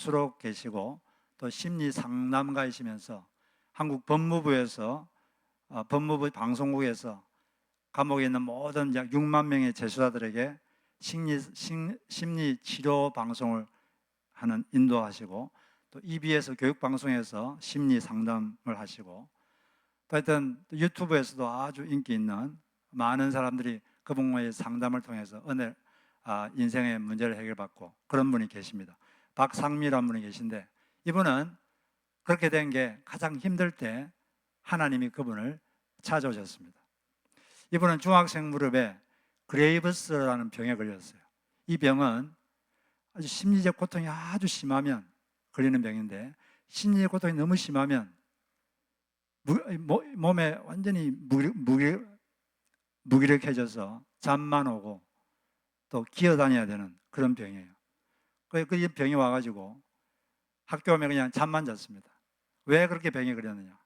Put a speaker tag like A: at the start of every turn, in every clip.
A: 교수로 계시고 또 심리 상담가이시면서 한국 법무부에서 법무부 방송국에서 감옥에 있는 모든 약 6만 명의 재수자들에게 심리 치료 방송을 하는 인도하시고 또 EBS 교육방송에서 심리 상담을 하시고 또 하여튼 유튜브에서도 아주 인기 있는 많은 사람들이 그분과의 상담을 통해서 인생의 문제를 해결받고 그런 분이 계십니다. 박상미라는 분이 계신데 이분은 그렇게 된 게 가장 힘들 때 하나님이 그분을 찾아오셨습니다. 이분은 중학생 무렵에 그레이브스라는 병에 걸렸어요. 이 병은 아주 심리적 고통이 아주 심하면 걸리는 병인데 심리적 고통이 너무 심하면 몸에 완전히 무기력해져서 잠만 오고 또 기어다녀야 되는 그런 병이에요. 그 병이 와가지고 학교 오면 그냥 잠만 잤습니다. 왜 그렇게 병이 걸렸느냐?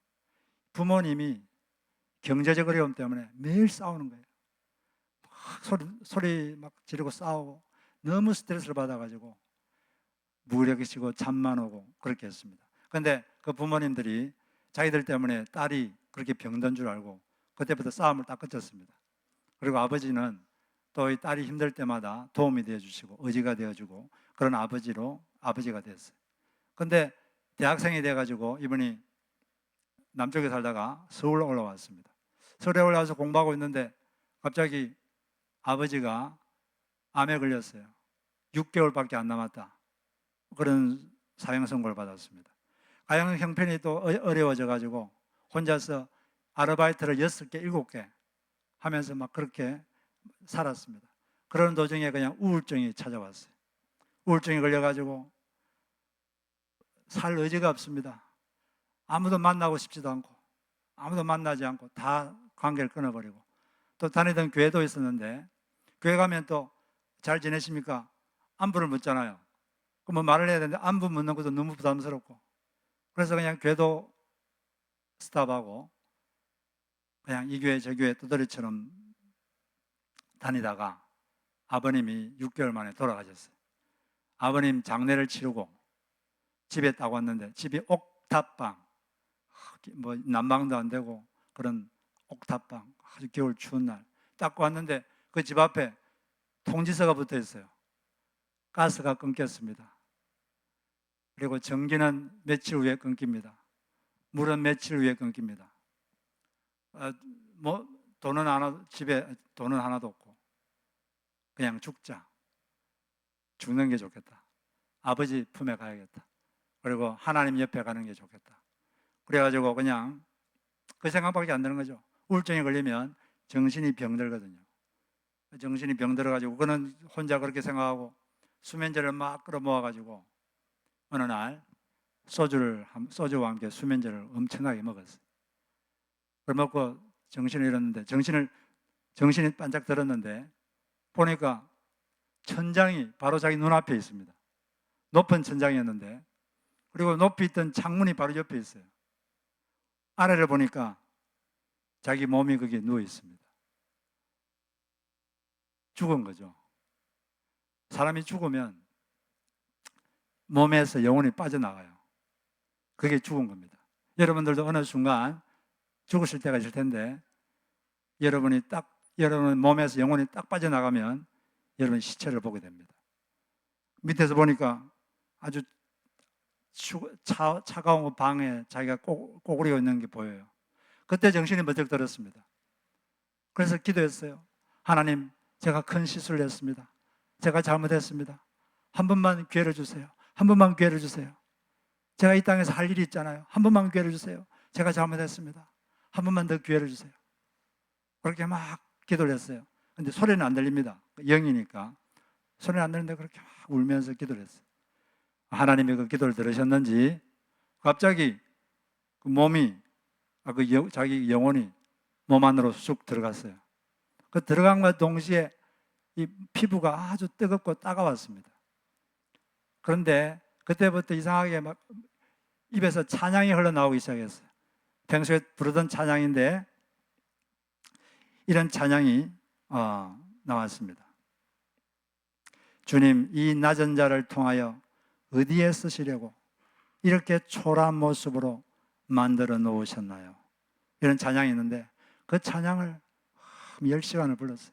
A: 부모님이 경제적 어려움 때문에 매일 싸우는 거예요. 막 소리 막 지르고 싸우고 너무 스트레스를 받아가지고 무기력해지고 잠만 오고 그렇게 했습니다. 그런데 그 부모님들이 자기들 때문에 딸이 그렇게 병든 줄 알고 그때부터 싸움을 딱 끝쳤습니다. 그리고 아버지는 또 이 딸이 힘들 때마다 도움이 되어주시고 의지가 되어주고 그런 아버지가 됐어요. 그런데 대학생이 돼가지고 이분이 남쪽에 살다가 서울 올라왔습니다. 서울에 올라와서 공부하고 있는데 갑자기 아버지가 암에 걸렸어요. 6개월밖에 안 남았다. 그런 사형 선고를 받았습니다. 가정 형편이 또 어려워져 가지고 혼자서 아르바이트를 6개, 7개 하면서 막 그렇게 살았습니다. 그런 도중에 그냥 우울증이 찾아왔어요. 우울증이 걸려가지고 살 의지가 없습니다. 아무도 만나고 싶지도 않고 아무도 만나지 않고 다 관계를 끊어버리고 또 다니던 교회도 있었는데 교회 가면 또 잘 지내십니까? 안부를 묻잖아요. 그럼 말을 해야 되는데 안부 묻는 것도 너무 부담스럽고 그래서 그냥 교회도 스탑하고 그냥 이 교회 저 교회 떠돌이처럼 다니다가 아버님이 6개월 만에 돌아가셨어요. 아버님 장례를 치르고 집에 딱 왔는데 집이 옥탑방, 뭐 난방도 안 되고 그런 옥탑방, 아주 겨울 추운 날 딱 왔는데 그 집 앞에 통지서가 붙어 있어요. 가스가 끊겼습니다. 그리고 전기는 며칠 후에 끊깁니다. 물은 며칠 후에 끊깁니다. 집에 돈은 하나도 없고 그냥 죽는 게 좋겠다. 아버지 품에 가야겠다. 그리고 하나님 옆에 가는 게 좋겠다. 그래가지고 그냥 그 생각밖에 안 드는 거죠. 우울증에 걸리면 정신이 병들거든요. 정신이 병들어가지고 그는 혼자 그렇게 생각하고 수면제를 막 끌어모아가지고 어느 날 소주와 함께 수면제를 엄청나게 먹었어요. 그걸 먹고 정신을 잃었는데 정신이 반짝 들었는데 보니까 천장이 바로 자기 눈앞에 있습니다. 높은 천장이었는데 그리고 높이 있던 창문이 바로 옆에 있어요. 아래를 보니까 자기 몸이 거기에 누워 있습니다. 죽은 거죠. 사람이 죽으면 몸에서 영혼이 빠져나가요. 그게 죽은 겁니다. 여러분들도 어느 순간 죽으실 때가 있을 텐데 여러분 몸에서 영혼이 딱 빠져나가면 여러분 시체를 보게 됩니다. 밑에서 보니까 아주 차가운 방에 자기가 꼬꾸리고 있는 게 보여요. 그때 정신이 번쩍 들었습니다. 그래서 기도했어요. 하나님, 제가 큰 실수를 했습니다. 제가 잘못했습니다. 한 번만 기회를 주세요. 한 번만 기회를 주세요. 제가 이 땅에서 할 일이 있잖아요. 한 번만 기회를 주세요. 제가 잘못했습니다. 한 번만 더 기회를 주세요. 그렇게 막 기도를 했어요. 근데 소리는 안 들립니다. 영이니까. 소리는 안 들리는데 그렇게 막 울면서 기도를 했어요. 하나님이 그 기도를 들으셨는지 갑자기 그 몸이 자기 영혼이 몸 안으로 쑥 들어갔어요. 그 들어간과 동시에 이 피부가 아주 뜨겁고 따가웠습니다. 그런데 그때부터 이상하게 막 입에서 찬양이 흘러나오기 시작했어요. 평소에 부르던 찬양인데 이런 찬양이 나왔습니다. 주님, 이 낮은 자를 통하여 어디에 쓰시려고 이렇게 초라한 모습으로 만들어 놓으셨나요? 이런 찬양이 있는데 그 찬양을 10시간을 불렀어요.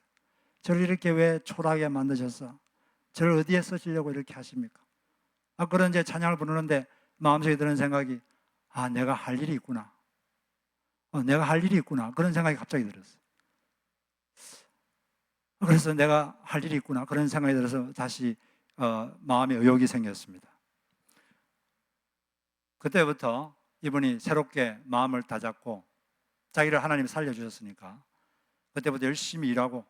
A: 저를 이렇게 왜 초라하게 만드셨어? 저를 어디에 쓰시려고 이렇게 하십니까? 그런 이제 찬양을 부르는데 마음속에 드는 생각이 내가 할 일이 있구나. 내가 할 일이 있구나. 그런 생각이 갑자기 들었어요. 그래서 내가 할 일이 있구나. 그런 생각이 들어서 다시 마음에 의욕이 생겼습니다. 그때부터 이분이 새롭게 마음을 다잡고 자기를 하나님이 살려주셨으니까 그때부터 열심히 일하고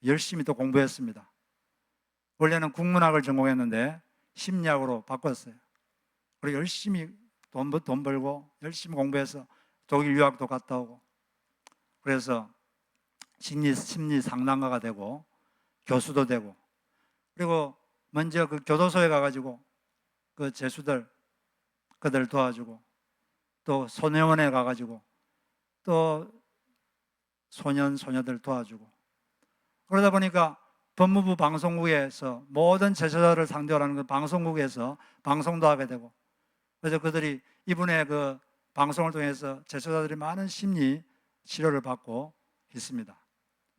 A: 열심히 또 공부했습니다. 원래는 국문학을 전공했는데 심리학으로 바꿨어요. 그리고 열심히 돈 벌고 열심히 공부해서 독일 유학도 갔다 오고 그래서 심리 상담가가 되고 교수도 되고 그리고 먼저 그 교도소에 가가지고 그 죄수들 그들 도와주고 또 소년원에 가가지고 또 소녀들 도와주고 그러다 보니까 법무부 방송국에서 모든 제자들을 상대로 하는 그 방송국에서 방송도 하게 되고 그래서 그들이 이분의 그 방송을 통해서 제자들이 많은 심리 치료를 받고 있습니다.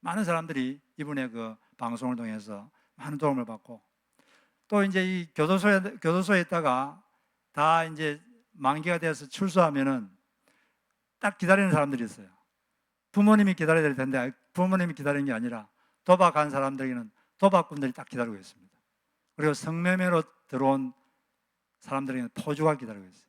A: 많은 사람들이 이분의 그 방송을 통해서 많은 도움을 받고 또 이제 이 교도소에 있다가 다 이제 만기가 되어서 출소하면은 딱 기다리는 사람들이 있어요. 부모님이 기다려야 될 텐데 부모님이 기다리는 게 아니라 도박한 사람들에게는 도박꾼들이 딱 기다리고 있습니다. 그리고 성매매로 들어온 사람들에게는 포주가 기다리고 있어요.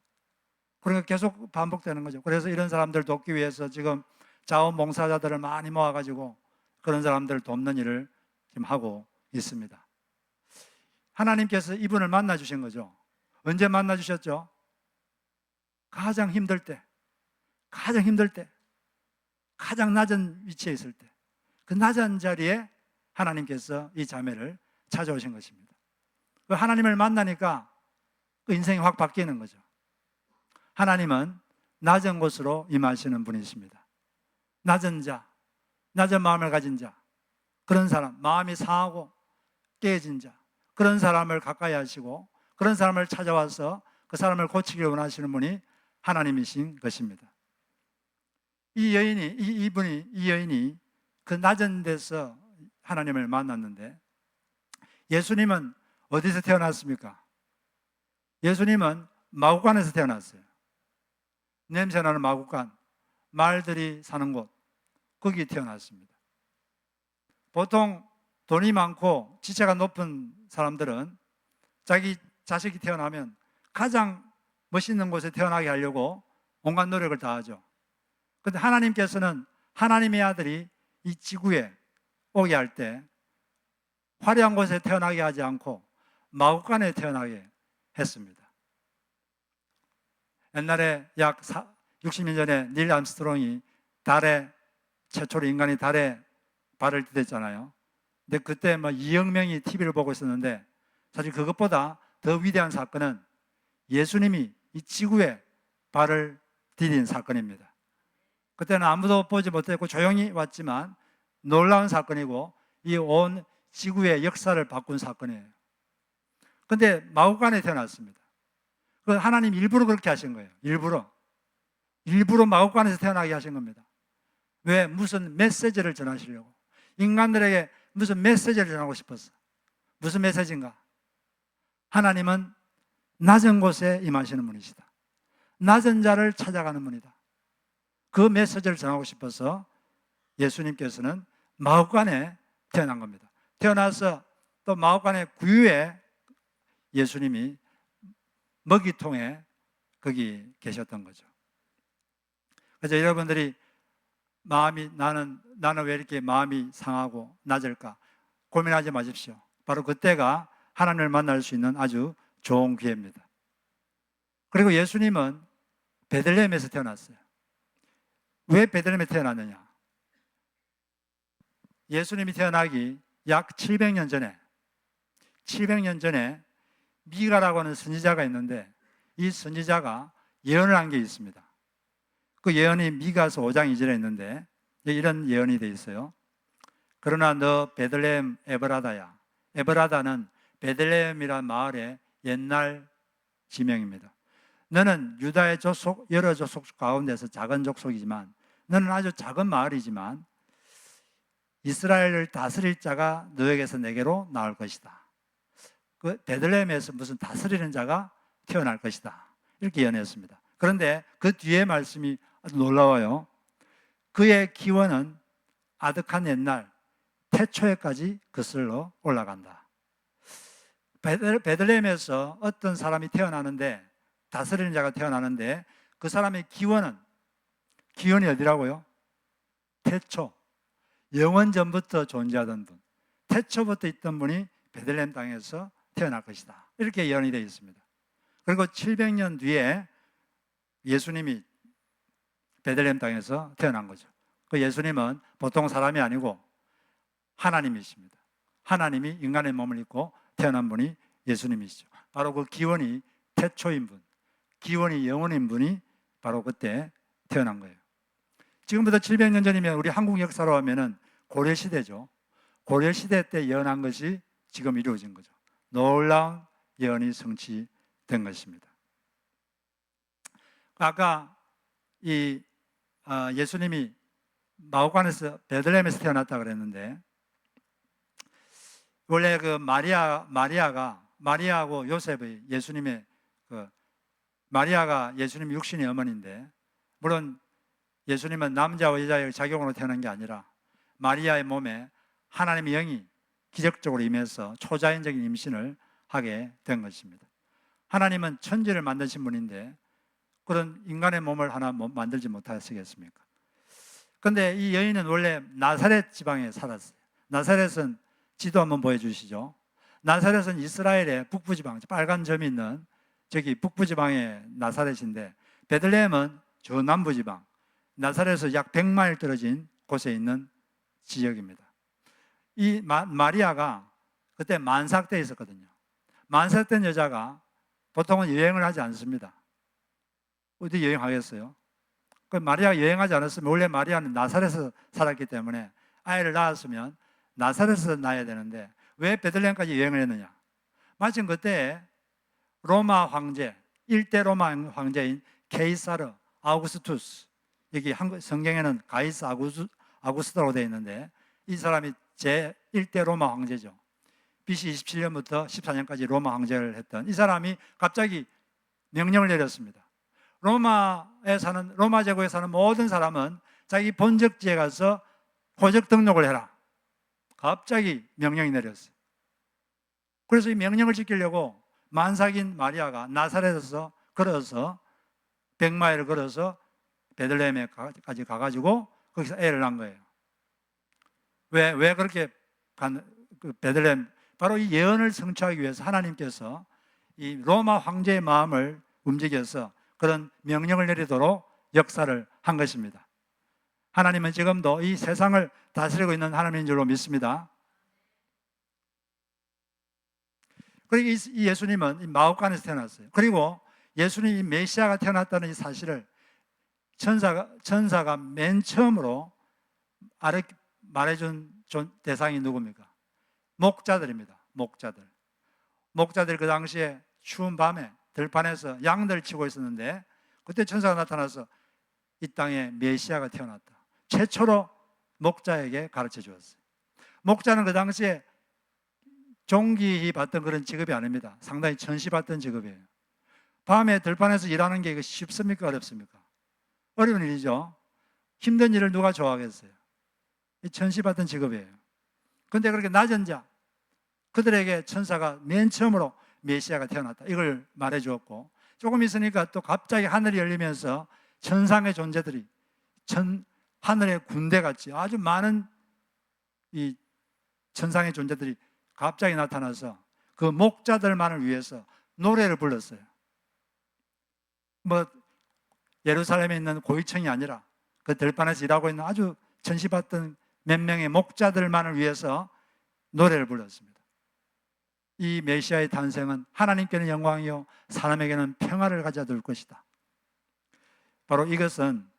A: 그러니까 계속 반복되는 거죠. 그래서 이런 사람들 돕기 위해서 지금 자원봉사자들을 많이 모아가지고 그런 사람들을 돕는 일을 지금 하고 있습니다. 하나님께서 이분을 만나 주신 거죠. 언제 만나 주셨죠? 가장 힘들 때, 가장 낮은 위치에 있을 때, 그 낮은 자리에 하나님께서 이 자매를 찾아오신 것입니다. 그 하나님을 만나니까 그 인생이 확 바뀌는 거죠. 하나님은 낮은 곳으로 임하시는 분이십니다. 낮은 자, 낮은 마음을 가진 자, 그런 사람, 마음이 상하고 깨어진 자, 그런 사람을 가까이 하시고 그런 사람을 찾아와서 그 사람을 고치기를 원하시는 분이 하나님이신 것입니다. 이 여인이 그 낮은 데서 하나님을 만났는데 예수님은 어디서 태어났습니까? 예수님은 마구간에서 태어났어요. 냄새나는 마구간, 말들이 사는 곳, 거기 태어났습니다. 보통 돈이 많고 지체가 높은 사람들은 자기 자식이 태어나면 가장 멋있는 곳에 태어나게 하려고 온갖 노력을 다하죠. 그런데 하나님께서는 하나님의 아들이 이 지구에 오게 할 때 화려한 곳에 태어나게 하지 않고 마구간에 태어나게 했습니다. 옛날에 약 60년 전에 닐 암스트롱이 최초로 인간이 달에 발을 디뎠잖아요. 근데 그때 2억 명이 TV를 보고 있었는데 사실 그것보다 더 위대한 사건은 예수님이 이 지구에 발을 디딘 사건입니다. 그때는 아무도 보지 못했고 조용히 왔지만 놀라운 사건이고 이 온 지구의 역사를 바꾼 사건이에요. 그런데 마구간에 태어났습니다. 하나님 일부러 그렇게 하신 거예요. 일부러 마구간에서 태어나게 하신 겁니다. 왜? 무슨 메시지를 전하시려고. 인간들에게 무슨 메시지를 전하고 싶었어. 무슨 메시지인가? 하나님은 낮은 곳에 임하시는 분이시다. 낮은 자를 찾아가는 분이다. 그 메시지를 전하고 싶어서 예수님께서는 마구간에 태어난 겁니다. 태어나서 또 마구간의 구유에 예수님이 먹이통에 거기 계셨던 거죠. 그래서 여러분들이 나는 왜 이렇게 마음이 상하고 낮을까 고민하지 마십시오. 바로 그때가 하나님을 만날 수 있는 아주 좋은 기회입니다. 그리고 예수님은 베들레헴에서 태어났어요. 왜 베들레헴에 태어났느냐? 예수님이 태어나기 약 700년 전에 미가라고 하는 선지자가 있는데 이 선지자가 예언을 한 게 있습니다. 그 예언이 미가서 5장 2절에 있는데 이런 예언이 되어 있어요. 그러나 너 베들레헴 에브라다야. 에브라다는 베들레헴이란 마을의 옛날 지명입니다. 너는 유다의 족속, 여러 족속 가운데서 작은 족속이지만, 너는 아주 작은 마을이지만 이스라엘을 다스릴 자가 너에게서 내게로 나올 것이다. 그 베들레헴에서 무슨 다스리는 자가 태어날 것이다. 이렇게 예언했습니다. 그런데 그 뒤에 말씀이 아주 놀라워요. 그의 기원은 아득한 옛날 태초에까지 그슬러 올라간다. 베들레헴에서 어떤 사람이 태어나는데, 다스리는 자가 태어나는데, 그 사람의 기원이 어디라고요? 태초, 영원 전부터 존재하던 분, 태초부터 있던 분이 베들레헴 땅에서 태어날 것이다. 이렇게 예언이 되어 있습니다. 그리고 700년 뒤에 예수님이 베들레헴 땅에서 태어난 거죠. 그 예수님은 보통 사람이 아니고 하나님이십니다. 하나님이 인간의 몸을 입고 태어난 분이 예수님이시죠. 바로 그 기원이 태초인 분, 기원이 영원인 분이 바로 그때 태어난 거예요. 지금부터 700년 전이면 우리 한국 역사로 하면은 고려시대죠. 고려시대 때 예언한 것이 지금 이루어진 거죠. 놀라운 예언이 성취된 것입니다. 아까 예수님이 마오간에서 베들레헴에서 태어났다 그랬는데, 원래 그 마리아하고 요셉의 마리아가 예수님 육신의 어머니인데, 물론 예수님은 남자와 여자의 작용으로 태어난 게 아니라 마리아의 몸에 하나님의 영이 기적적으로 임해서 초자연적인 임신을 하게 된 것입니다. 하나님은 천지를 만드신 분인데 그런 인간의 몸을 하나 만들지 못하시겠습니까? 그런데 이 여인은 원래 나사렛 지방에 살았어요. 나사렛은 지도 한번 보여주시죠. 나사렛은 이스라엘의 북부지방, 빨간 점이 있는 저기 북부지방의 나사렛인데, 베들레헴은 저 남부지방, 나사렛에서 약 100마일 떨어진 곳에 있는 지역입니다. 이 마리아가 그때 만삭 때 있었거든요. 만삭 된 여자가 보통은 여행을 하지 않습니다. 어디 여행하겠어요? 그 마리아가 여행하지 않았으면, 원래 마리아는 나사렛에서 살았기 때문에 아이를 낳았으면 나사렛에서 낳아야 되는데 왜 베들레헴까지 여행을 했느냐? 마침 그때 로마 황제, 1대 로마 황제인 케이사르 아우구스투스, 여기 한국 성경에는 가이스 아구스토라고 되어 있는데, 이 사람이 제1대 로마 황제죠. BC 27년부터 14년까지 로마 황제를 했던 이 사람이 갑자기 명령을 내렸습니다. 로마 제국에 사는 모든 사람은 자기 본적지에 가서 호적 등록을 해라. 갑자기 명령이 내렸어요. 그래서 이 명령을 지키려고 만삭인 마리아가 나사렛에서 걸어서 100마일을 걸어서 베들레헴에까지 가가지고 거기서 애를 낳은 거예요. 왜 그렇게 베들레헴, 바로 이 예언을 성취하기 위해서 하나님께서 이 로마 황제의 마음을 움직여서 그런 명령을 내리도록 역사를 한 것입니다. 하나님은 지금도 이 세상을 다스리고 있는 하나님인 줄로 믿습니다. 그리고 이 예수님은 마옥간에서 태어났어요. 그리고 예수님이 메시아가 태어났다는 이 사실을 천사가 맨 처음으로 말해준 대상이 누굽니까? 목자들입니다. 목자들 그 당시에 추운 밤에 들판에서 양들 치고 있었는데, 그때 천사가 나타나서 이 땅에 메시아가 태어났다. 최초로 목자에게 가르쳐 주었어요. 목자는 그 당시에 종기 받던 그런 직업이 아닙니다. 상당히 천시받던 직업이에요. 밤에 들판에서 일하는 게 쉽습니까? 어렵습니까? 어려운 일이죠. 힘든 일을 누가 좋아하겠어요? 천시받던 직업이에요. 그런데 그렇게 낮은 자, 그들에게 천사가 맨 처음으로 메시아가 태어났다, 이걸 말해 주었고, 조금 있으니까 또 갑자기 하늘이 열리면서 천상의 존재들이 하늘의 군대같이 아주 많은 이 천상의 존재들이 갑자기 나타나서 그 목자들만을 위해서 노래를 불렀어요. 예루살렘에 있는 고위층이 아니라 그 들판에서 일하고 있는 아주 천시받던 몇 명의 목자들만을 위해서 노래를 불렀습니다. 이 메시아의 탄생은 하나님께는 영광이요 사람에게는 평화를 가져다 것이다. 바로 이것은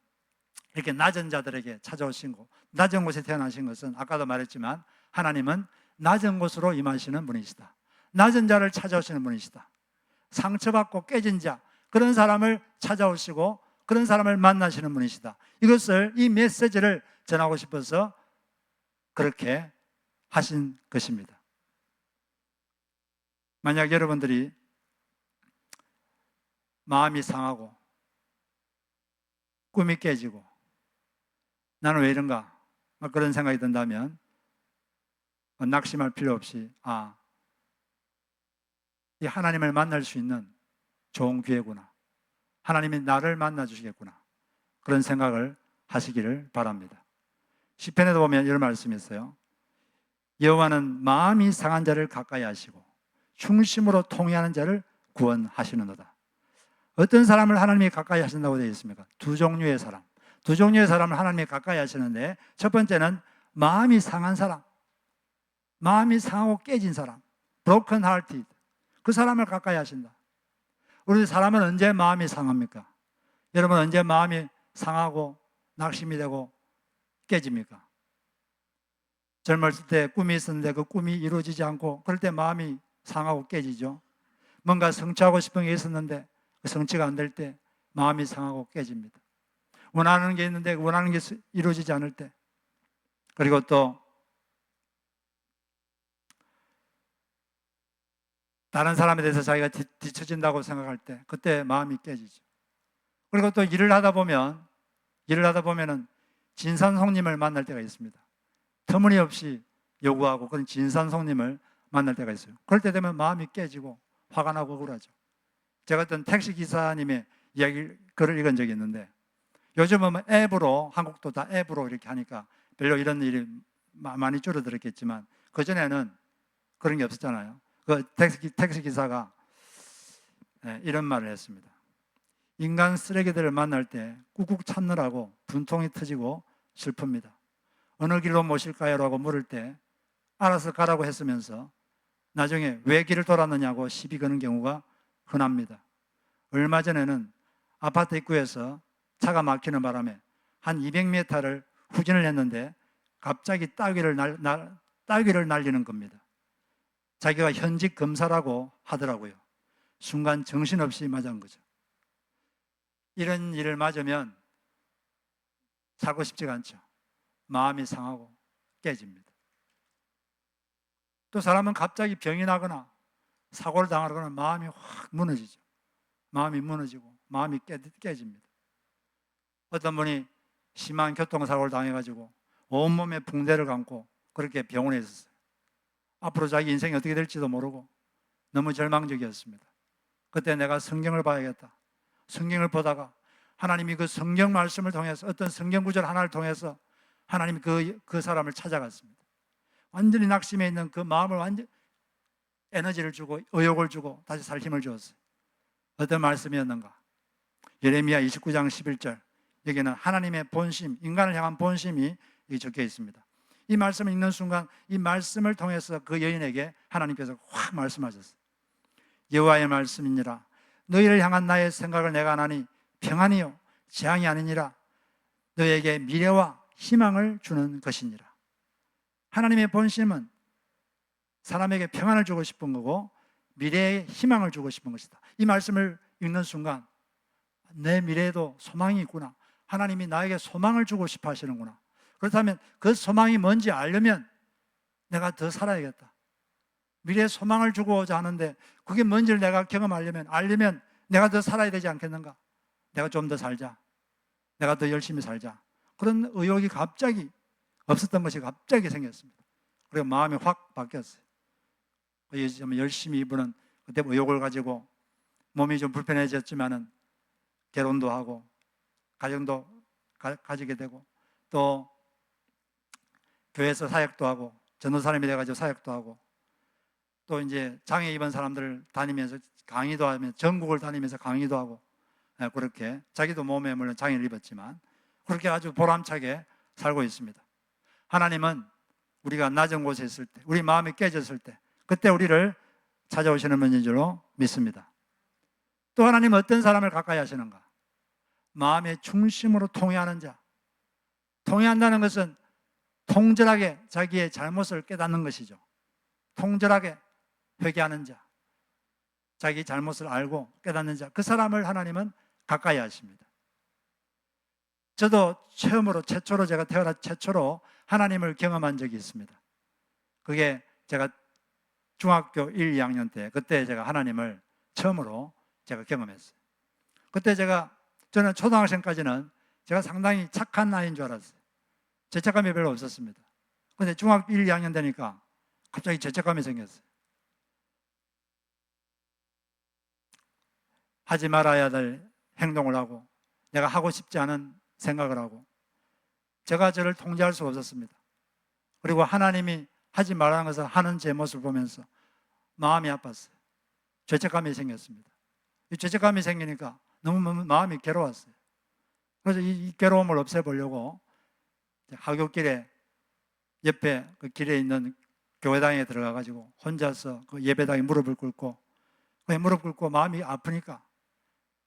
A: 이렇게 낮은 자들에게 찾아오신 것, 낮은 곳에 태어나신 것은 아까도 말했지만 하나님은 낮은 곳으로 임하시는 분이시다. 낮은 자를 찾아오시는 분이시다. 상처받고 깨진 자, 그런 사람을 찾아오시고 그런 사람을 만나시는 분이시다. 이것을, 이 메시지를 전하고 싶어서 그렇게 하신 것입니다. 만약 여러분들이 마음이 상하고 꿈이 깨지고 나는 왜 이런가 그런 생각이 든다면 낙심할 필요 없이 이 하나님을 만날 수 있는 좋은 기회구나, 하나님이 나를 만나 주시겠구나, 그런 생각을 하시기를 바랍니다. 시편에도 보면 이런 말씀이 있어요. 여호와는 마음이 상한 자를 가까이 하시고 중심으로 통회하는 자를 구원하시는도다. 어떤 사람을 하나님이 가까이 하신다고 되어 있습니까? 두 종류의 사람. 두 종류의 사람을 하나님이 가까이 하시는데, 첫 번째는 마음이 상한 사람, 마음이 상하고 깨진 사람, broken hearted, 그 사람을 가까이 하신다. 우리 사람은 언제 마음이 상합니까? 여러분, 언제 마음이 상하고 낙심이 되고 깨집니까? 젊었을 때 꿈이 있었는데 그 꿈이 이루어지지 않고 그럴 때 마음이 상하고 깨지죠. 뭔가 성취하고 싶은 게 있었는데 그 성취가 안 될 때 마음이 상하고 깨집니다. 원하는 게 있는데 원하는 게 이루어지지 않을 때, 그리고 또 다른 사람에 대해서 자기가 뒤처진다고 생각할 때 그때 마음이 깨지죠. 그리고 또 일을 하다 보면은 진산송님을 만날 때가 있습니다. 터무니없이 요구하고 그런 진산송님을 만날 때가 있어요. 그럴 때 되면 마음이 깨지고 화가 나고 억울하죠. 제가 어떤 택시기사님의 글을 읽은 적이 있는데, 요즘은 앱으로, 한국도 다 앱으로 이렇게 하니까 별로 이런 일이 많이 줄어들었겠지만 그전에는 그런 게 없었잖아요. 그 택시기사가 이런 말을 했습니다. 인간 쓰레기들을 만날 때 꾹꾹 참느라고 분통이 터지고 슬픕니다. 어느 길로 모실까요? 라고 물을 때 알아서 가라고 했으면서 나중에 왜 길을 돌았느냐고 시비 거는 경우가 흔합니다. 얼마 전에는 아파트 입구에서 차가 막히는 바람에 한 200m를 후진을 했는데 갑자기 따귀를 날리는 겁니다. 자기가 현직 검사라고 하더라고요. 순간 정신없이 맞은 거죠. 이런 일을 맞으면 살고 싶지가 않죠. 마음이 상하고 깨집니다. 또 사람은 갑자기 병이 나거나 사고를 당하거나 마음이 확 무너지죠. 마음이 무너지고 마음이 깨집니다. 어떤 분이 심한 교통사고를 당해가지고 온몸에 붕대를 감고 그렇게 병원에 있었어요. 앞으로 자기 인생이 어떻게 될지도 모르고 너무 절망적이었습니다. 그때 내가 성경을 봐야겠다. 성경을 보다가 하나님이 그 성경 말씀을 통해서, 어떤 성경 구절 하나를 통해서 하나님이 그 사람을 찾아갔습니다. 완전히 낙심해 있는 그 마음을 완전 에너지를 주고 의욕을 주고 다시 살 힘을 주었어요. 어떤 말씀이었는가? 예레미야 29장 11절, 여기는 하나님의 본심, 인간을 향한 본심이 적혀 있습니다. 이 말씀을 읽는 순간 이 말씀을 통해서 그 여인에게 하나님께서 확 말씀하셨어요. 여호와의 말씀이니라. 너희를 향한 나의 생각을 내가 아나니 평안이요 재앙이 아니니라. 너에게 미래와 희망을 주는 것이니라. 하나님의 본심은 사람에게 평안을 주고 싶은 거고 미래에 희망을 주고 싶은 것이다. 이 말씀을 읽는 순간 내 미래에도 소망이 있구나. 하나님이 나에게 소망을 주고 싶어 하시는구나. 그렇다면 그 소망이 뭔지 알려면 내가 더 살아야겠다. 미래에 소망을 주고자 하는데 그게 뭔지를 내가 알려면 내가 더 살아야 되지 않겠는가? 내가 좀 더 살자. 내가 더 열심히 살자. 그런 의욕이 갑자기 없었던 것이 갑자기 생겼습니다. 그리고 마음이 확 바뀌었어요. 열심히 이분은 그때 의욕을 가지고 몸이 좀 불편해졌지만은 결혼도 하고 가정도 가지게 되고 또 교회에서 사역도 하고 전도사님이 돼가지고 사역도 하고 또 이제 장애 입은 사람들 다니면서 강의도 하면서 전국을 다니면서 강의도 하고 그렇게 자기도 몸에 물론 장애를 입었지만 그렇게 아주 보람차게 살고 있습니다. 하나님은 우리가 낮은 곳에 있을 때, 우리 마음이 깨졌을 때 그때 우리를 찾아오시는 분인 줄로 믿습니다. 또 하나님은 어떤 사람을 가까이 하시는가? 마음의 중심으로 통회하는 자. 통회한다는 것은 통절하게 자기의 잘못을 깨닫는 것이죠. 통절하게 회개하는 자. 자기 잘못을 알고 깨닫는 자, 그 사람을 하나님은 가까이 하십니다. 저도 최초로 제가 태어나 최초로 하나님을 경험한 적이 있습니다. 그게 제가 중학교 1, 2학년 때, 그때 제가 하나님을 처음으로 제가 경험했어요. 그때 저는 초등학생까지는 제가 상당히 착한 아이인 줄 알았어요. 죄책감이 별로 없었습니다. 그런데 중학교 1, 2학년 되니까 갑자기 죄책감이 생겼어요. 하지 말아야 될 행동을 하고 내가 하고 싶지 않은 생각을 하고 제가 저를 통제할 수가 없었습니다. 그리고 하나님이 하지 말라는 것을 하는 제 모습을 보면서 마음이 아팠어요. 죄책감이 생겼습니다. 이 죄책감이 생기니까 너무 마음이 괴로웠어요. 그래서 이 괴로움을 없애보려고 하굣길에 옆에 그 길에 있는 교회당에 들어가가지고 혼자서 그 예배당에 무릎을 꿇고 마음이 아프니까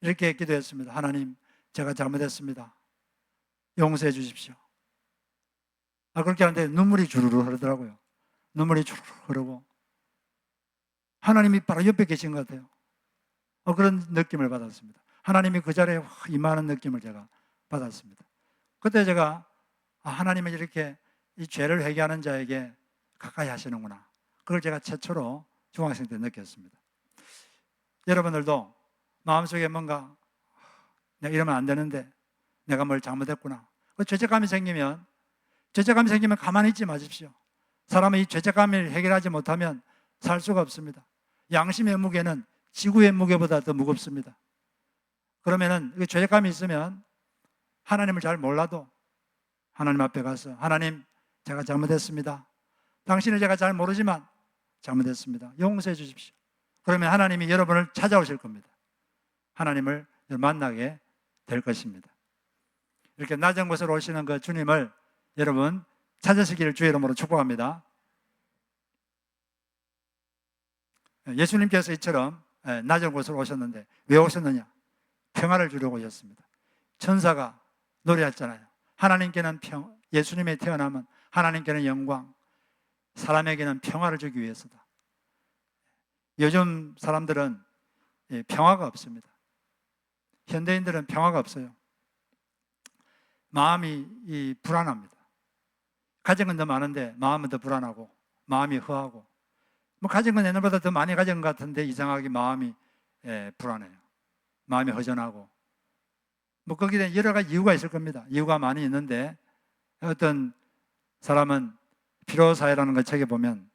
A: 이렇게 기도했습니다. 하나님, 제가 잘못했습니다. 용서해 주십시오. 그렇게 하는데 눈물이 주르르 흐르더라고요. 눈물이 주르르 흐르고 하나님이 바로 옆에 계신 것 같아요. 그런 느낌을 받았습니다. 하나님이 그 자리에 임하는 느낌을 제가 받았습니다. 그때 제가 하나님은 이렇게 이 죄를 회개하는 자에게 가까이 하시는구나. 그걸 제가 최초로 중학생 때 느꼈습니다. 여러분들도 마음속에 뭔가 내가 이러면 안 되는데 내가 뭘 잘못했구나. 죄책감이 생기면 가만히 있지 마십시오. 사람은 이 죄책감을 해결하지 못하면 살 수가 없습니다. 양심의 무게는 지구의 무게보다 더 무겁습니다. 그러면은 죄책감이 있으면 하나님을 잘 몰라도 하나님 앞에 가서 하나님, 제가 잘못했습니다. 당신을 제가 잘 모르지만 잘못했습니다. 용서해 주십시오. 그러면 하나님이 여러분을 찾아오실 겁니다. 하나님을 만나게 될 것입니다. 이렇게 낮은 곳으로 오시는 그 주님을 여러분 찾으시기를 주의 이름으로 축복합니다. 예수님께서 이처럼 낮은 곳으로 오셨는데 왜 오셨느냐? 평화를 주려고 오셨습니다. 천사가 노래했잖아요. 하나님께는 예수님의 태어남은 하나님께는 영광, 사람에게는 평화를 주기 위해서다. 요즘 사람들은 평화가 없습니다. 현대인들은 평화가 없어요. 마음이 불안합니다. 가진 건 더 많은데 마음은 더 불안하고 마음이 허하고 가진 건 옛날보다 더 많이 가진 것 같은데 이상하게 마음이 불안해요. 마음이 허전하고 거기에 여러 가지 이유가 있을 겁니다. 이유가 많이 있는데 어떤 사람은 필요사회라는 그 책에 보면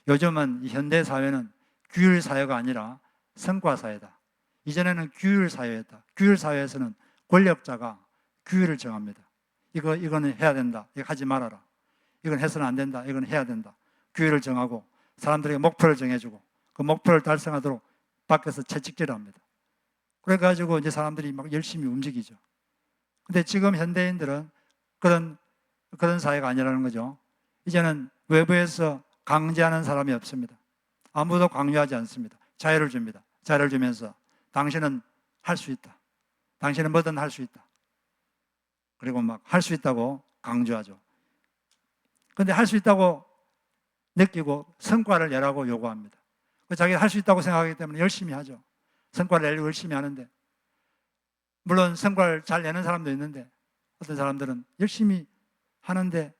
A: 요즘은 현대사회는 규율사회가 아니라 성과사회다. 이전에는 규율사회였다. 규율사회에서는 권력자가 규율을 정합니다. 이거는 해야 된다. 이거 하지 말아라. 이건 해서는 안 된다. 이건 해야 된다. 규율을 정하고 사람들에게 목표를 정해주고 그 목표를 달성하도록 밖에서 채찍질을 합니다. 그래가지고 이제 사람들이 막 열심히 움직이죠. 근데 지금 현대인들은 그런 사회가 아니라는 거죠. 이제는 외부에서 강제하는 사람이 없습니다. 아무도 강요하지 않습니다. 자유를 줍니다. 자유를 주면서 당신은 할 수 있다. 당신은 뭐든 할 수 있다. 그리고 막 할 수 있다고 강조하죠. 그런데 할 수 있다고 느끼고 성과를 내라고 요구합니다. 자기가 할 수 있다고 생각하기 때문에 열심히 하죠. 성과를 내려고 열심히 하는데 물론 성과를 잘 내는 사람도 있는데 어떤 사람들은 열심히 하는데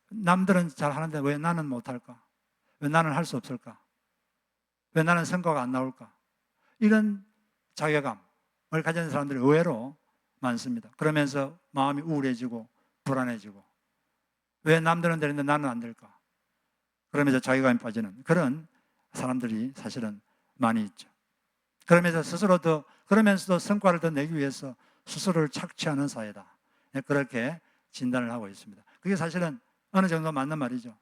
A: 남들은 잘 하는데 왜 나는 못할까? 왜 나는 할 수 없을까? 왜 나는 성과가 안 나올까? 이런 자괴감을 가진 사람들이 의외로 많습니다. 그러면서 마음이 우울해지고 불안해지고 왜 남들은 되는데 나는 안 될까? 그러면서 자괴감이 빠지는 그런 사람들이 사실은 많이 있죠. 그러면서도 성과를 더 내기 위해서 스스로를 착취하는 사회다. 그렇게 진단을 하고 있습니다. 그게 사실은 어느 정도 맞는 말이죠.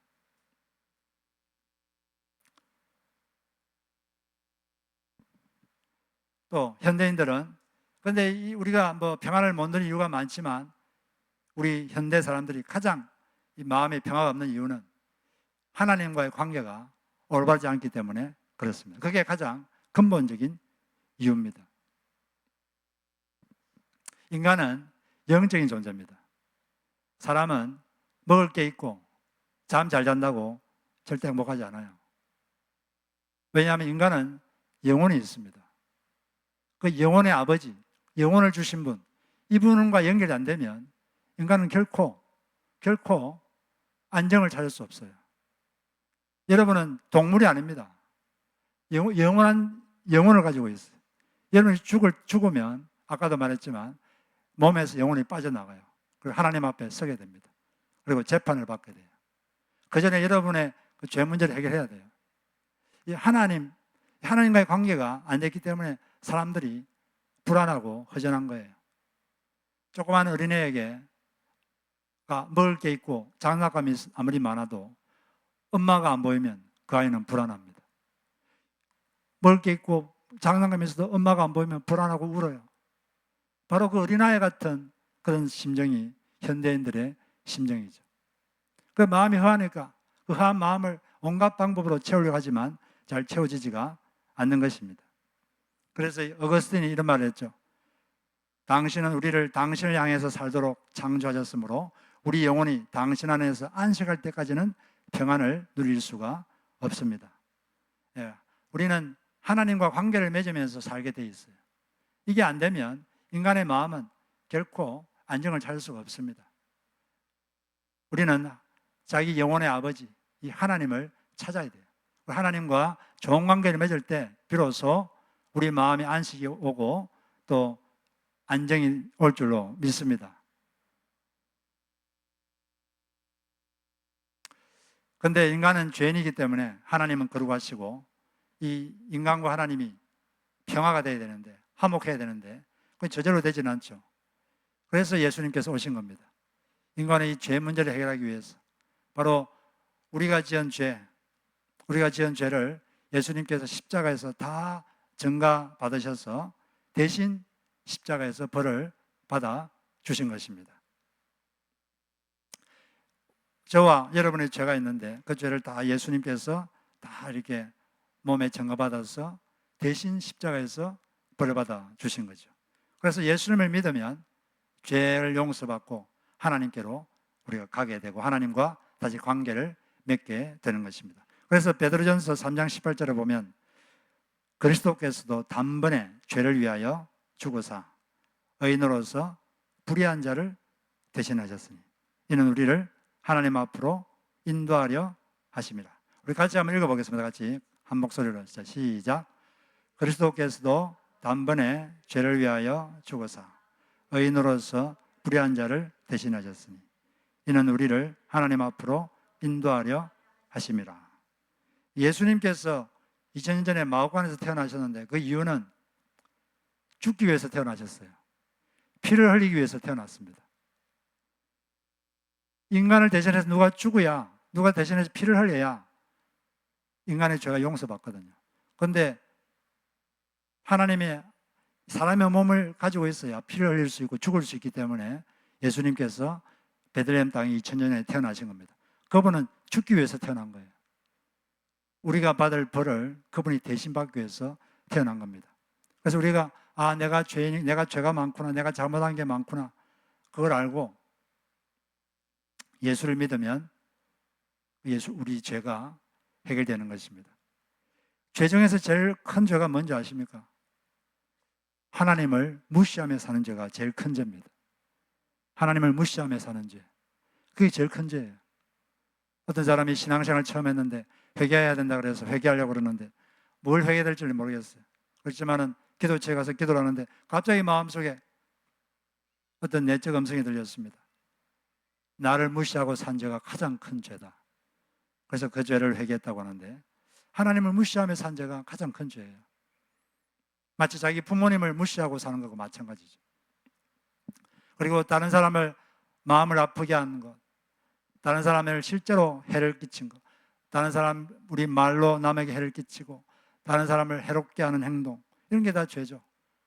A: 또 현대인들은 그런데 우리가 평안을 못 누리는 이유가 많지만 우리 현대 사람들이 가장 이 마음에 평화가 없는 이유는 하나님과의 관계가 올바르지 않기 때문에 그렇습니다. 그게 가장 근본적인 이유입니다. 인간은 영적인 존재입니다. 사람은 먹을 게 있고 잠 잘 잔다고 절대 행복하지 않아요. 왜냐하면 인간은 영혼이 있습니다. 그 영혼의 아버지, 영혼을 주신 분, 이분과 연결이 안 되면 인간은 결코 안정을 찾을 수 없어요. 여러분은 동물이 아닙니다. 영원한 영혼을 가지고 있어요. 여러분이 죽으면 아까도 말했지만 몸에서 영혼이 빠져나가요. 그리고 하나님 앞에 서게 됩니다. 그리고 재판을 받게 돼요. 그 전에 여러분의 그 죄 문제를 해결해야 돼요. 이 하나님과의 관계가 안 됐기 때문에 사람들이 불안하고 허전한 거예요. 조그만 어린애에게 먹을 게 있고 장난감이 아무리 많아도 엄마가 안 보이면 그 아이는 불안합니다. 먹을 게 있고 장난감이 있어도 엄마가 안 보이면 불안하고 울어요. 바로 그 어린아이 같은 그런 심정이 현대인들의 심정이죠. 그 마음이 허하니까 그 허한 마음을 온갖 방법으로 채우려고 하지만 잘 채워지지가 않는 것입니다. 그래서 어거스틴이 이런 말을 했죠. 당신은 우리를 당신을 향해서 살도록 창조하셨으므로 우리 영혼이 당신 안에서 안식할 때까지는 평안을 누릴 수가 없습니다. 예, 우리는 하나님과 관계를 맺으면서 살게 돼 있어요. 이게 안 되면 인간의 마음은 결코 안정을 찾을 수가 없습니다. 우리는 자기 영혼의 아버지, 이 하나님을 찾아야 돼요. 하나님과 좋은 관계를 맺을 때 비로소 우리 마음에 안식이 오고 또 안정이 올 줄로 믿습니다. 그런데 인간은 죄인이기 때문에 하나님은 거룩하시고 이 인간과 하나님이 평화가 돼야 되는데, 화목해야 되는데 그건 저절로 되지는 않죠. 그래서 예수님께서 오신 겁니다. 인간의 이 죄 문제를 해결하기 위해서. 바로 우리가 지은 죄를 예수님께서 십자가에서 다 전가 받으셔서 대신 십자가에서 벌을 받아 주신 것입니다. 저와 여러분의 죄가 있는데 그 죄를 다 예수님께서 다 이렇게 몸에 전가받아서 대신 십자가에서 벌을 받아 주신 거죠. 그래서 예수님을 믿으면 죄를 용서받고 하나님께로 우리가 가게 되고 하나님과 다시 관계를 맺게 되는 것입니다. 그래서 베드로전서 3장 18절에 보면 그리스도께서도 단번에 죄를 위하여 죽으사 의인으로서 불의한 자를 대신하셨으니 이는 우리를 하나님 앞으로 인도하려 하심이라. 우리 같이 한번 읽어보겠습니다. 같이 한 목소리로 시작. 그리스도께서도 단번에 죄를 위하여 죽으사 의인으로서 불의한 자를 대신하셨으니 이는 우리를 하나님 앞으로 인도하려 하심이라. 예수님께서 2000년 전에 마옥관에서 태어나셨는데 그 이유는 죽기 위해서 태어나셨어요. 피를 흘리기 위해서 태어났습니다. 인간을 대신해서 누가 죽어야, 누가 대신해서 피를 흘려야 인간의 죄가 용서받거든요. 그런데 하나님의 사람의 몸을 가지고 있어야 피를 흘릴 수 있고 죽을 수 있기 때문에 예수님께서 베들레헴 땅에 2000년 전에 태어나신 겁니다. 그분은 죽기 위해서 태어난 거예요. 우리가 받을 벌을 그분이 대신 받기 위해서 태어난 겁니다. 그래서 우리가 내가 죄인, 내가 죄가 많구나, 내가 잘못한 게 많구나, 그걸 알고 예수를 믿으면 우리 죄가 해결되는 것입니다. 죄 중에서 제일 큰 죄가 뭔지 아십니까? 하나님을 무시하며 사는 죄가 제일 큰 죄입니다. 하나님을 무시하며 사는 죄, 그게 제일 큰 죄예요. 어떤 사람이 신앙생활 처음 했는데 회개해야 된다 그래서 회개하려고 그러는데 뭘 회개해야 될지 모르겠어요. 그렇지만은 기도처에 가서 기도를 하는데 갑자기 마음속에 어떤 내적 음성이 들렸습니다. 나를 무시하고 산 죄가 가장 큰 죄다. 그래서 그 죄를 회개했다고 하는데 하나님을 무시하며 산 죄가 가장 큰 죄예요. 마치 자기 부모님을 무시하고 사는 것과 마찬가지죠. 그리고 다른 사람을 마음을 아프게 하는 것, 다른 사람을 실제로 해를 끼친 것, 다른 사람 우리 말로 남에게 해를 끼치고 다른 사람을 해롭게 하는 행동, 이런 게 다 죄죠.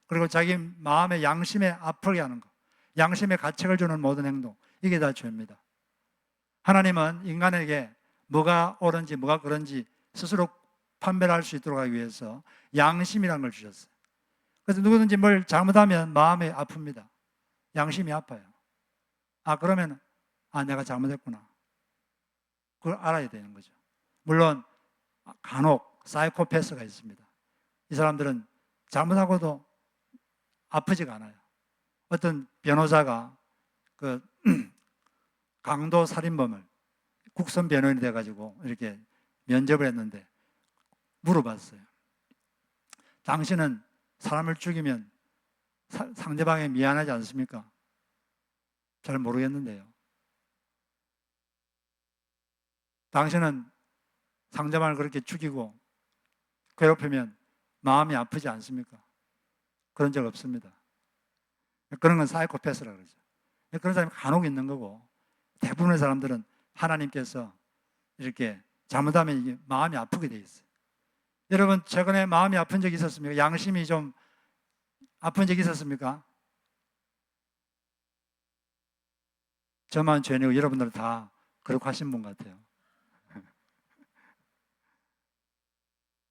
A: 그리고 자기 마음의 양심에 아프게 하는 것, 양심에 가책을 주는 모든 행동, 이게 다 죄입니다. 하나님은 인간에게 뭐가 옳은지 뭐가 그런지 스스로 판별할 수 있도록 하기 위해서 양심이라는 걸 주셨어요. 그래서 누구든지 뭘 잘못하면 마음이 아픕니다. 양심이 아파요. 그러면 내가 잘못했구나, 그걸 알아야 되는 거죠. 물론 간혹 사이코패스가 있습니다. 이 사람들은 잘못하고도 아프지가 않아요. 어떤 변호사가 그 강도 살인범을 국선 변호인이 돼가지고 이렇게 면접을 했는데 물어봤어요. 당신은 사람을 죽이면 상대방에 미안하지 않습니까? 잘 모르겠는데요. 당신은 상대방을 그렇게 죽이고 괴롭히면 마음이 아프지 않습니까? 그런 적 없습니다. 그런 건 사이코패스라고 그러죠. 그런 사람이 간혹 있는 거고, 대부분의 사람들은 하나님께서 이렇게 잘못하면 이게 마음이 아프게 돼 있어요. 여러분, 최근에 마음이 아픈 적이 있었습니까? 양심이 좀 아픈 적이 있었습니까? 저만 죄니고 여러분들 다 그렇게 하신 분 같아요.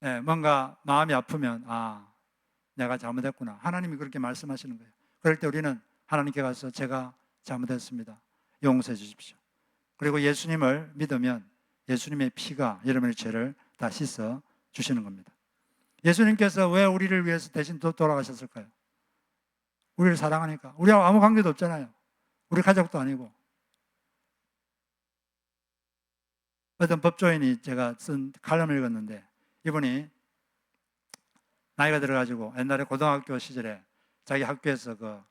A: 네, 뭔가 마음이 아프면 내가 잘못했구나. 하나님이 그렇게 말씀하시는 거예요. 그럴 때 우리는 하나님께 가서 제가 잘못했습니다. 용서해 주십시오. 그리고 예수님을 믿으면 예수님의 피가 여러분의 죄를 다 씻어 주시는 겁니다. 예수님께서 왜 우리를 위해서 대신 돌아가셨을까요? 우리를 사랑하니까. 우리하고 아무 관계도 없잖아요. 우리 가족도 아니고. 어떤 법조인이 제가 쓴 칼럼을 읽었는데 이분이 나이가 들어가지고 옛날에 고등학교 시절에 자기 학교에서 그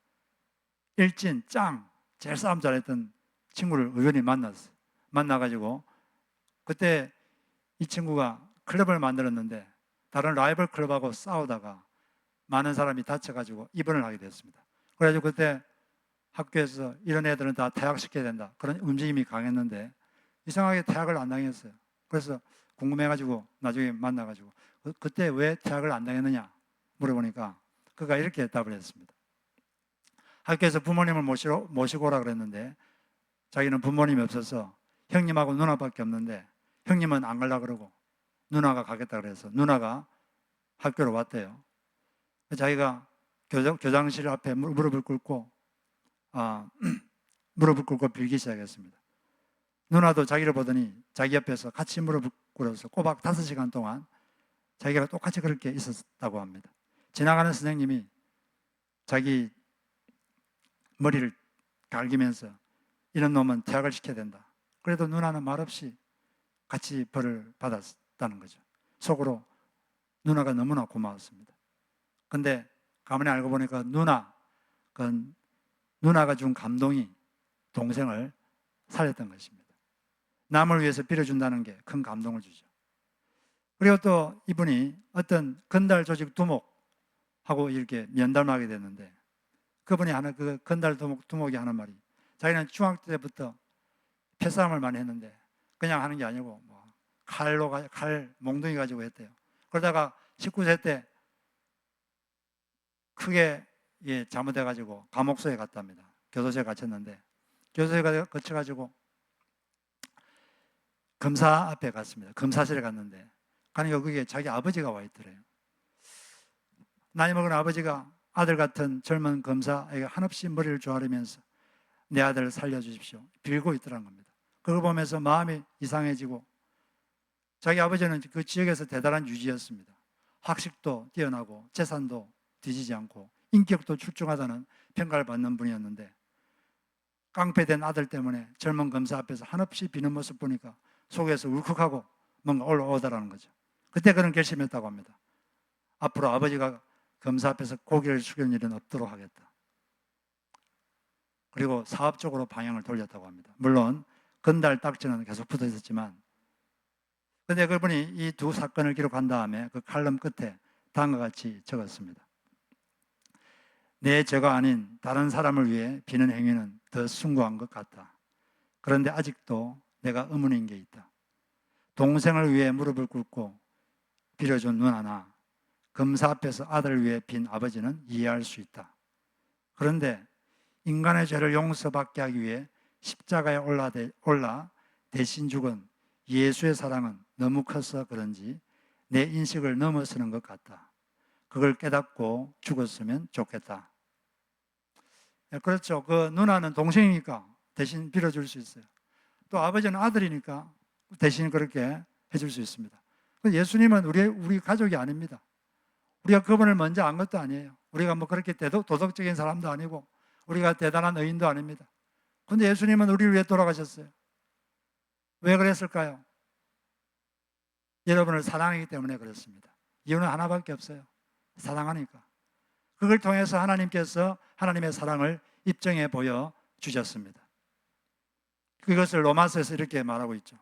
A: 일진, 짱, 제일 싸움 잘했던 친구를 우연히 만났어요. 만나가지고 그때 이 친구가 클럽을 만들었는데 다른 라이벌 클럽하고 싸우다가 많은 사람이 다쳐가지고 입원을 하게 됐습니다. 그래가지고 그때 학교에서 이런 애들은 다 퇴학시켜야 된다. 그런 움직임이 강했는데 이상하게 퇴학을 안 당했어요. 그래서 궁금해가지고 나중에 만나가지고 그때 왜 퇴학을 안 당했느냐 물어보니까 그가 이렇게 답을 했습니다. 학교에서 부모님을 모시고 오라 그랬는데 자기는 부모님이 없어서 형님하고 누나밖에 없는데 형님은 안 가려고 그러고 누나가 가겠다 그래서 누나가 학교로 왔대요. 자기가 교장실 앞에 무릎을 꿇고 무릎을 꿇고 빌기 시작했습니다. 누나도 자기를 보더니 자기 옆에서 같이 무릎을 꿇어서 꼬박 5시간 동안 자기가 똑같이 그렇게 있었다고 합니다. 지나가는 선생님이 자기 머리를 갈기면서 이런 놈은 퇴학을 시켜야 된다. 그래도 누나는 말없이 같이 벌을 받았다는 거죠. 속으로 누나가 너무나 고마웠습니다. 근데 가만히 알고 보니까 누나가 준 감동이 동생을 살렸던 것입니다. 남을 위해서 빌어준다는 게 큰 감동을 주죠. 그리고 또 이분이 어떤 건달 조직 두목하고 이렇게 면담하게 됐는데 그분이 하는 그 건달 두목이 하는 말이 자기는 중학교 때부터 패싸움을 많이 했는데 그냥 하는 게 아니고 칼 몽둥이 가지고 했대요. 그러다가 19세 때 크게 잘못해가지고 감옥소에 갔답니다. 교도소에 갇혔는데 교도소에 갇혀가지고 검사 앞에 갔습니다. 검사실에 갔는데 가니까 거기에 자기 아버지가 와 있더래요. 나이 먹은 아버지가 아들 같은 젊은 검사에게 한없이 머리를 조아리면서 내 아들을 살려주십시오 빌고 있더란 겁니다. 그걸 보면서 마음이 이상해지고 자기 아버지는 그 지역에서 대단한 유지였습니다. 학식도 뛰어나고 재산도 뒤지지 않고 인격도 출중하다는 평가를 받는 분이었는데 깡패된 아들 때문에 젊은 검사 앞에서 한없이 비는 모습 보니까 속에서 울컥하고 뭔가 올라오더라는 거죠. 그때 그런 결심했다고 합니다. 앞으로 아버지가 검사 앞에서 고개를 숙이는 일은 없도록 하겠다. 그리고 사업적으로 방향을 돌렸다고 합니다. 물론 건달 딱지는 계속 붙어 있었지만 그런데 그분이 이 두 사건을 기록한 다음에 그 칼럼 끝에 다음과 같이 적었습니다. 내 죄가 아닌 다른 사람을 위해 비는 행위는 더 숭고한 것 같다. 그런데 아직도 내가 의문인 게 있다. 동생을 위해 무릎을 꿇고 빌어준 누나나 검사 앞에서 아들을 위해 빈 아버지는 이해할 수 있다. 그런데 인간의 죄를 용서받게 하기 위해 십자가에 올라 대신 죽은 예수의 사랑은 너무 커서 그런지 내 인식을 넘어서는 것 같다. 그걸 깨닫고 죽었으면 좋겠다. 그렇죠. 그 누나는 동생이니까 대신 빌어줄 수 있어요. 또 아버지는 아들이니까 대신 그렇게 해줄 수 있습니다. 예수님은 우리 가족이 아닙니다. 우리가 그분을 먼저 안 것도 아니에요. 우리가 뭐 그렇게 도덕적인 사람도 아니고 우리가 대단한 의인도 아닙니다. 근데 예수님은 우리를 위해 돌아가셨어요. 왜 그랬을까요? 여러분을 사랑하기 때문에 그렇습니다. 이유는 하나밖에 없어요. 사랑하니까. 그걸 통해서 하나님께서 하나님의 사랑을 입증해 보여 주셨습니다. 그것을 로마서에서 이렇게 말하고 있죠.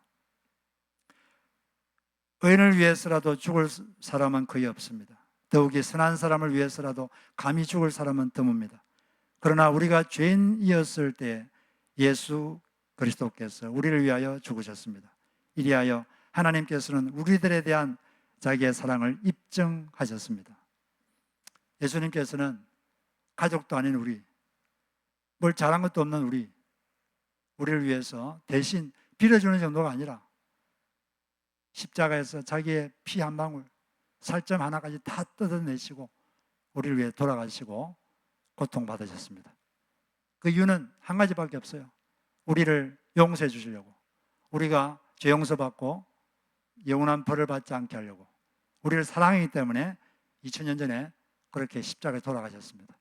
A: 의인을 위해서라도 죽을 사람은 거의 없습니다. 더욱이 선한 사람을 위해서라도 감히 죽을 사람은 드뭅니다. 그러나 우리가 죄인이었을 때 예수 그리스도께서 우리를 위하여 죽으셨습니다. 이리하여 하나님께서는 우리들에 대한 자기의 사랑을 입증하셨습니다. 예수님께서는 가족도 아닌 우리, 뭘 잘한 것도 없는 우리를 위해서 대신 빌어주는 정도가 아니라 십자가에서 자기의 피 한 방울, 살점 하나까지 다 뜯어내시고 우리를 위해 돌아가시고 고통받으셨습니다. 그 이유는 한 가지밖에 없어요. 우리를 용서해 주시려고. 우리가 죄 용서받고 영원한 벌을 받지 않게 하려고. 우리를 사랑하기 때문에 2000년 전에 그렇게 십자가에 돌아가셨습니다.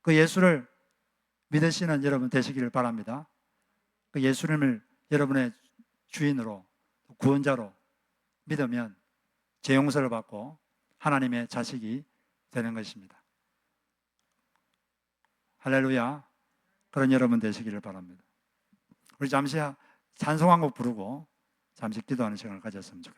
A: 그 예수를 믿으시는 여러분 되시기를 바랍니다. 그 예수님을 여러분의 주인으로 구원자로 믿으면 죄 용서를 받고 하나님의 자식이 되는 것입니다. 할렐루야. 그런 여러분 되시기를 바랍니다. 우리 잠시 찬송 한 곡 부르고 잠시 기도하는 시간을 가졌으면 좋겠습니다.